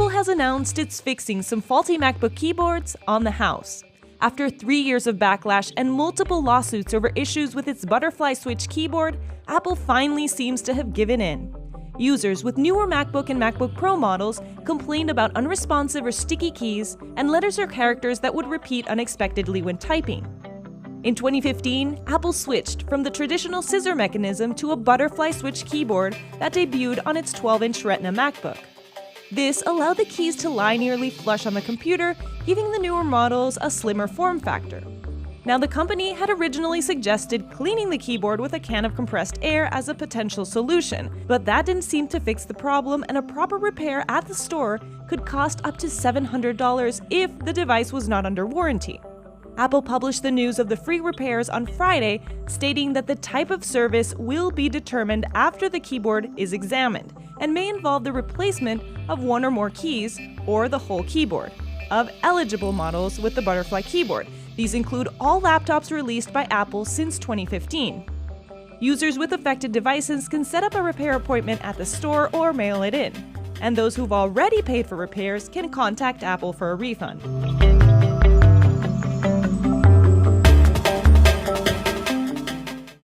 Apple has announced it's fixing some faulty MacBook keyboards on the house. After 3 years of backlash and multiple lawsuits over issues with its butterfly switch keyboard, Apple finally seems to have given in. Users with newer MacBook and MacBook Pro models complained about unresponsive or sticky keys and letters or characters that would repeat unexpectedly when typing. In 2015, Apple switched from the traditional scissor mechanism to a butterfly switch keyboard that debuted on its 12-inch Retina MacBook. This allowed the keys to lie nearly flush on the computer, giving the newer models a slimmer form factor. Now, the company had originally suggested cleaning the keyboard with a can of compressed air as a potential solution, but that didn't seem to fix the problem, and a proper repair at the store could cost up to $700 if the device was not under warranty. Apple published the news of the free repairs on Friday, stating that the type of service will be determined after the keyboard is examined and may involve the replacement of one or more keys or the whole keyboard of eligible models with the butterfly keyboard. These include all laptops released by Apple since 2015. Users with affected devices can set up a repair appointment at the store or mail it in, and those who've already paid for repairs can contact Apple for a refund.